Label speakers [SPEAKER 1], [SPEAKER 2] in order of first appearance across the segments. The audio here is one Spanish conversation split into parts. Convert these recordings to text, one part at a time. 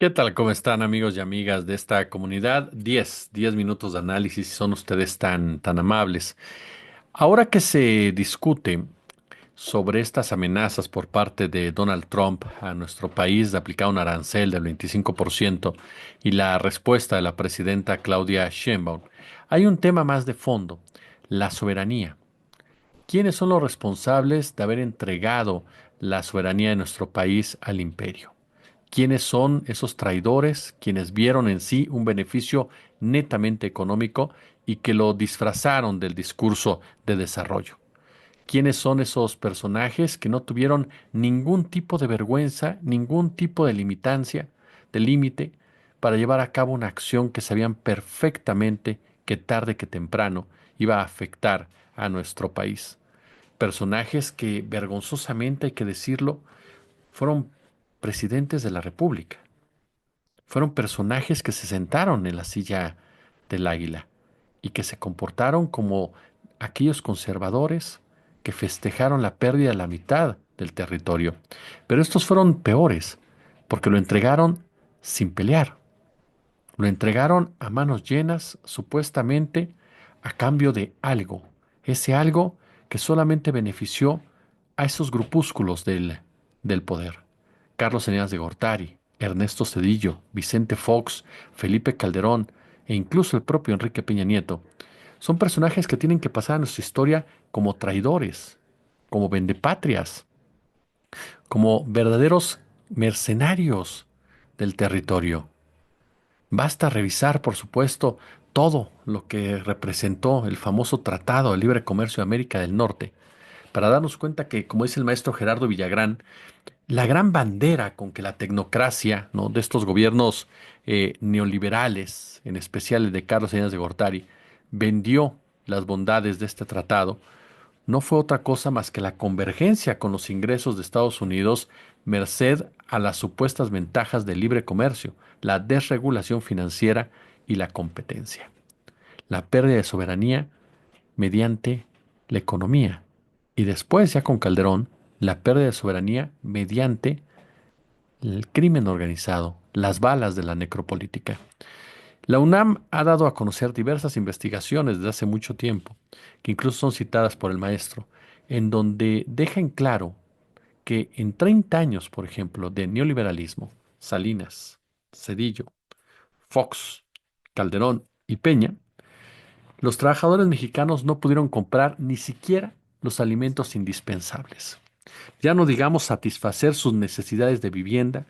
[SPEAKER 1] ¿Qué tal? ¿Cómo están amigos y amigas de esta comunidad? Diez minutos de análisis si son ustedes tan amables. Ahora que se discute sobre estas amenazas por parte de Donald Trump a nuestro país de aplicar un arancel del 25% y la respuesta de la presidenta Claudia Sheinbaum, hay un tema más de fondo, la soberanía. ¿Quiénes son los responsables de haber entregado la soberanía de nuestro país al imperio? ¿Quiénes son esos traidores quienes vieron en sí un beneficio netamente económico y que lo disfrazaron del discurso de desarrollo? ¿Quiénes son esos personajes que no tuvieron ningún tipo de vergüenza, ningún tipo de limitancia, de límite, para llevar a cabo una acción que sabían perfectamente que tarde que temprano iba a afectar a nuestro país? Personajes que vergonzosamente, hay que decirlo, fueron presidentes de la República. Fueron personajes que se sentaron en la silla del águila y que se comportaron como aquellos conservadores que festejaron la pérdida de la mitad del territorio. Pero estos fueron peores, porque lo entregaron sin pelear. Lo entregaron a manos llenas, supuestamente a cambio de algo. Ese algo que solamente benefició a esos grupúsculos del poder. Carlos Salinas de Gortari, Ernesto Zedillo, Vicente Fox, Felipe Calderón e incluso el propio Enrique Peña Nieto son personajes que tienen que pasar a nuestra historia como traidores, como vendepatrias, como verdaderos mercenarios del territorio. Basta revisar, por supuesto, todo lo que representó el famoso Tratado de Libre Comercio de América del Norte, para darnos cuenta que, como dice el maestro Gerardo Villagrán, la gran bandera con que la tecnocracia, ¿no?, de estos gobiernos neoliberales, en especial el de Carlos Salinas de Gortari, vendió las bondades de este tratado, no fue otra cosa más que la convergencia con los ingresos de Estados Unidos, merced a las supuestas ventajas del libre comercio, la desregulación financiera y la competencia. La pérdida de soberanía mediante la economía. Y después, ya con Calderón, la pérdida de soberanía mediante el crimen organizado, las balas de la necropolítica. La UNAM ha dado a conocer diversas investigaciones desde hace mucho tiempo, que incluso son citadas por el maestro, en donde deja en claro que en 30 años, por ejemplo, de neoliberalismo, Salinas, Cedillo, Fox, Calderón y Peña, los trabajadores mexicanos no pudieron comprar ni siquiera los alimentos indispensables. Ya no digamos satisfacer sus necesidades de vivienda,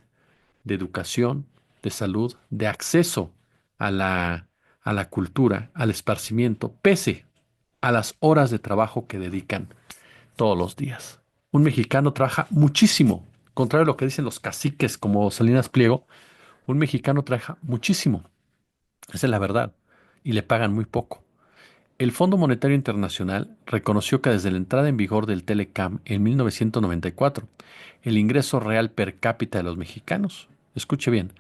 [SPEAKER 1] de educación, de salud, de acceso a a la cultura, al esparcimiento, pese a las horas de trabajo que dedican todos los días. Un mexicano trabaja muchísimo, contrario a lo que dicen los caciques como Salinas Pliego, un mexicano trabaja muchísimo, esa es la verdad, y le pagan muy poco. El Fondo Monetario Internacional reconoció que desde la entrada en vigor del Telecam en 1994, el ingreso real per cápita de los mexicanos, escuche bien,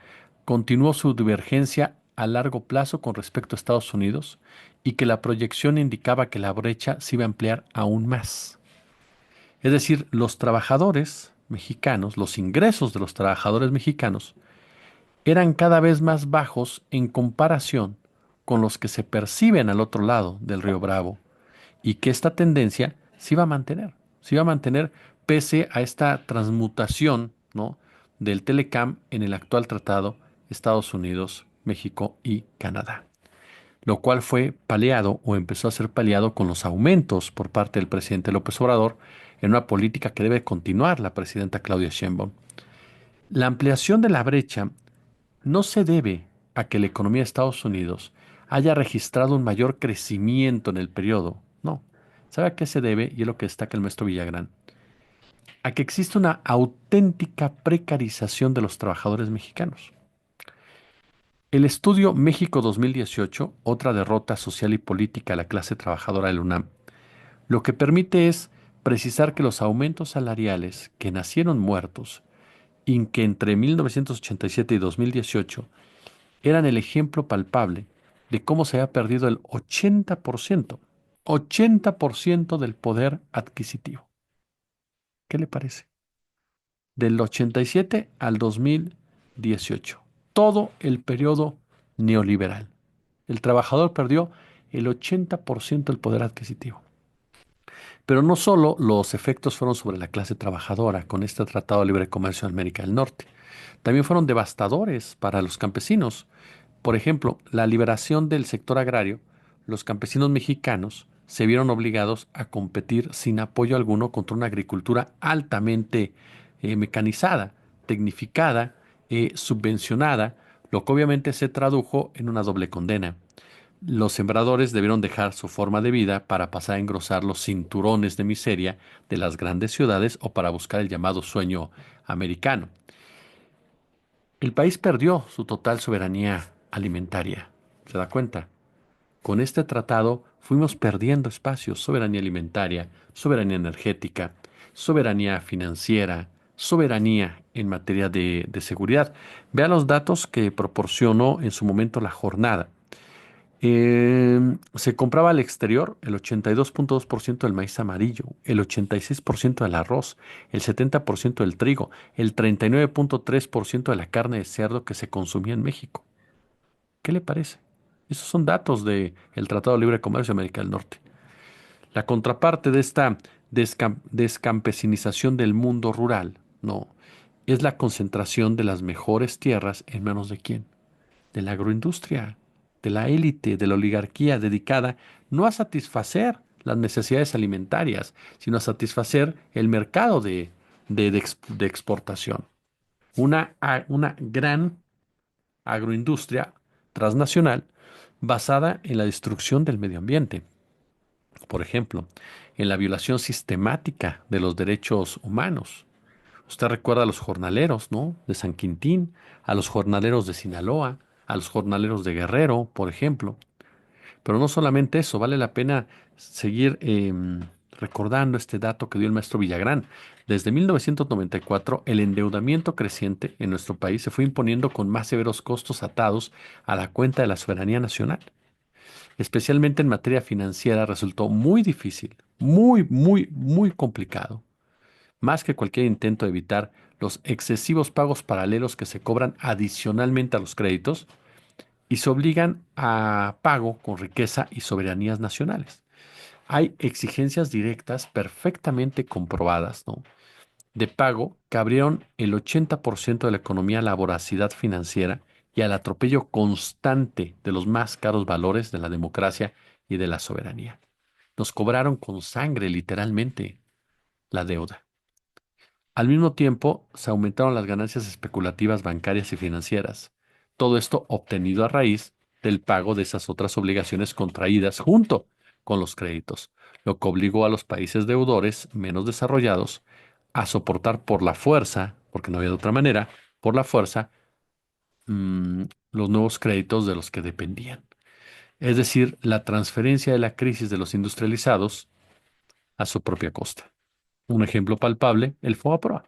[SPEAKER 1] continuó su divergencia a largo plazo con respecto a Estados Unidos y que la proyección indicaba que la brecha se iba a ampliar aún más. Es decir, los trabajadores mexicanos, los ingresos de los trabajadores mexicanos, eran cada vez más bajos en comparación con los que se perciben al otro lado del río Bravo y que esta tendencia se iba a mantener pese a esta transmutación, ¿no?, del Telecam en el actual tratado Estados Unidos, México y Canadá, lo cual fue paliado o empezó a ser paliado con los aumentos por parte del presidente López Obrador en una política que debe continuar la presidenta Claudia Sheinbaum. La ampliación de la brecha no se debe a que la economía de Estados Unidos haya registrado un mayor crecimiento en el periodo. No. ¿Sabe a qué se debe? Y es lo que destaca el maestro Villagrán. A que existe una auténtica precarización de los trabajadores mexicanos. El estudio México 2018, otra derrota social y política a la clase trabajadora del UNAM, lo que permite es precisar que los aumentos salariales que nacieron muertos y que entre 1987 y 2018 eran el ejemplo palpable de cómo se había perdido el 80% del poder adquisitivo. ¿Qué le parece? Del 87 al 2018. todo el periodo neoliberal. El trabajador perdió el 80% del poder adquisitivo. Pero no solo los efectos fueron sobre la clase trabajadora con este Tratado de Libre Comercio en América del Norte, también fueron devastadores para los campesinos. Por ejemplo, la liberación del sector agrario, los campesinos mexicanos se vieron obligados a competir sin apoyo alguno contra una agricultura altamente mecanizada, tecnificada, subvencionada, lo que obviamente se tradujo en una doble condena. Los sembradores debieron dejar su forma de vida para pasar a engrosar los cinturones de miseria de las grandes ciudades o para buscar el llamado sueño americano. El país perdió su total soberanía alimentaria. ¿Se da cuenta? Con este tratado fuimos perdiendo espacios, soberanía alimentaria, soberanía energética, soberanía financiera, soberanía en materia de seguridad. Vea los datos que proporcionó en su momento la jornada. Se compraba al exterior el 82.2% del maíz amarillo, el 86% del arroz, el 70% del trigo, el 39.3% de la carne de cerdo que se consumía en México. ¿Qué le parece? Esos son datos del Tratado de Libre Comercio de América del Norte. La contraparte de esta descampesinización del mundo rural, no, es la concentración de las mejores tierras en manos de quién, de la agroindustria, de la élite, de la oligarquía dedicada no a satisfacer las necesidades alimentarias, sino a satisfacer el mercado de exportación. Una gran agroindustria transnacional basada en la destrucción del medio ambiente. Por ejemplo, en la violación sistemática de los derechos humanos. Usted recuerda a los jornaleros, ¿no? De San Quintín, a los jornaleros de Sinaloa, a los jornaleros de Guerrero, por ejemplo. Pero no solamente eso, vale la pena seguir recordando este dato que dio el maestro Villagrán. Desde 1994, el endeudamiento creciente en nuestro país se fue imponiendo con más severos costos atados a la cuenta de la soberanía nacional. Especialmente en materia financiera resultó muy difícil, muy complicado, más que cualquier intento de evitar los excesivos pagos paralelos que se cobran adicionalmente a los créditos y se obligan a pago con riqueza y soberanías nacionales. Hay exigencias directas perfectamente comprobadas, ¿no? De pago que abrieron el 80% de la economía a la voracidad financiera y al atropello constante de los más caros valores de la democracia y de la soberanía. Nos cobraron con sangre, literalmente, la deuda. Al mismo tiempo, se aumentaron las ganancias especulativas bancarias y financieras. Todo esto obtenido a raíz del pago de esas otras obligaciones contraídas junto con los créditos, lo que obligó a los países deudores menos desarrollados a soportar por la fuerza, porque no había de otra manera, por la fuerza, mm, los nuevos créditos de los que dependían. Es decir, la transferencia de la crisis de los industrializados a su propia costa. Un ejemplo palpable, el FOBAPROA,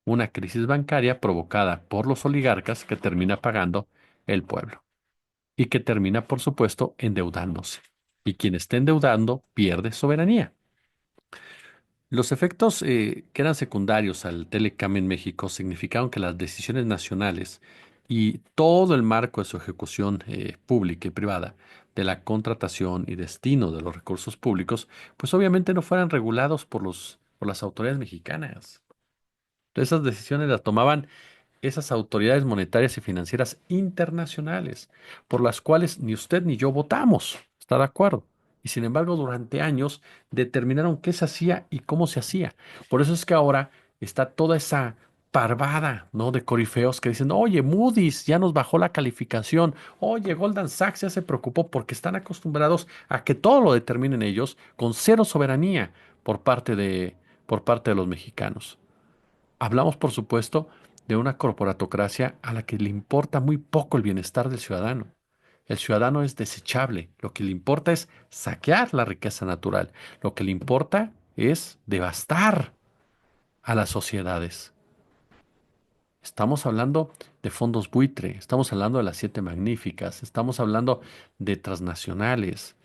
[SPEAKER 1] una crisis bancaria provocada por los oligarcas que termina pagando el pueblo y que termina, por supuesto, endeudándose. Y quien esté endeudando pierde soberanía. Los efectos que eran secundarios al Telecam en México significaron que las decisiones nacionales y todo el marco de su ejecución pública y privada de la contratación y destino de los recursos públicos, pues obviamente no fueran regulados por las autoridades mexicanas. Esas decisiones las tomaban esas autoridades monetarias y financieras internacionales, por las cuales ni usted ni yo votamos. ¿Está de acuerdo? Y sin embargo, durante años determinaron qué se hacía y cómo se hacía. Por eso es que ahora está toda esa parvada, ¿no? De corifeos que dicen, oye, Moody's ya nos bajó la calificación, oye, Goldman Sachs ya se preocupó porque están acostumbrados a que todo lo determinen ellos con cero soberanía por parte por parte de los mexicanos. Hablamos, por supuesto, de una corporatocracia a la que le importa muy poco el bienestar del ciudadano. El ciudadano es desechable. Lo que le importa es saquear la riqueza natural. Lo que le importa es devastar a las sociedades. Estamos hablando de fondos buitre, estamos hablando de las siete magníficas, estamos hablando de transnacionales,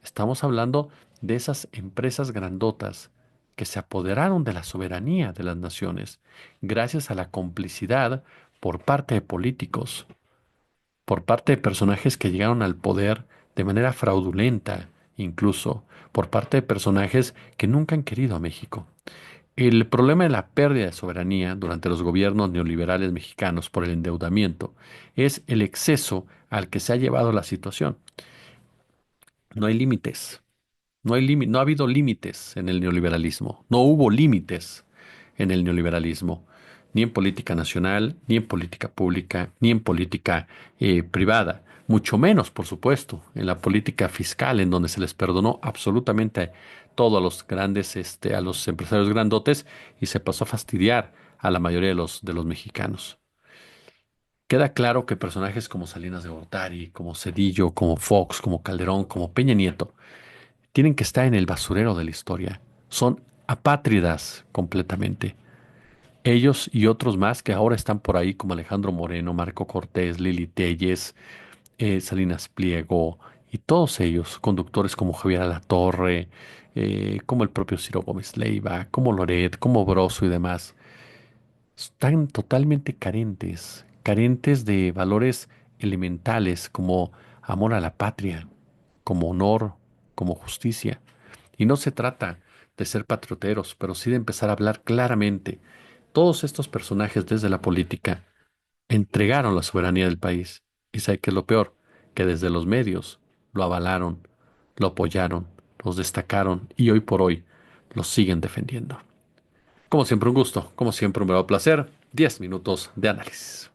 [SPEAKER 1] estamos hablando de esas empresas grandotas que se apoderaron de la soberanía de las naciones gracias a la complicidad, por parte de políticos, por parte de personajes que llegaron al poder de manera fraudulenta, incluso por parte de personajes que nunca han querido a México. El problema de la pérdida de soberanía durante los gobiernos neoliberales mexicanos por el endeudamiento es el exceso al que se ha llevado la situación. No hay límites. No ha habido límites en el neoliberalismo. No hubo límites en el neoliberalismo, ni en política nacional, ni en política pública, ni en política privada. Mucho menos, por supuesto, en la política fiscal, en donde se les perdonó absolutamente todo a los grandes, a los empresarios grandotes y se pasó a fastidiar a la mayoría de los mexicanos. Queda claro que personajes como Salinas de Gortari, como Cedillo, como Fox, como Calderón, como Peña Nieto, tienen que estar en el basurero de la historia. Son apátridas completamente. Ellos y otros más que ahora están por ahí, como Alejandro Moreno, Marco Cortés, Lili Telles, Salinas Pliego, y todos ellos, conductores como Javier Alatorre, como el propio Ciro Gómez Leiva, como Loret, como Broso y demás, están totalmente carentes, carentes de valores elementales como amor a la patria, como honor, como justicia. Y no se trata de ser patrioteros, pero sí de empezar a hablar claramente. Todos estos personajes desde la política entregaron la soberanía del país. Y sabe qué es lo peor, que desde los medios lo avalaron, lo apoyaron, los destacaron y hoy por hoy los siguen defendiendo. Como siempre un gusto, como siempre un verdadero placer. 10 minutos de análisis.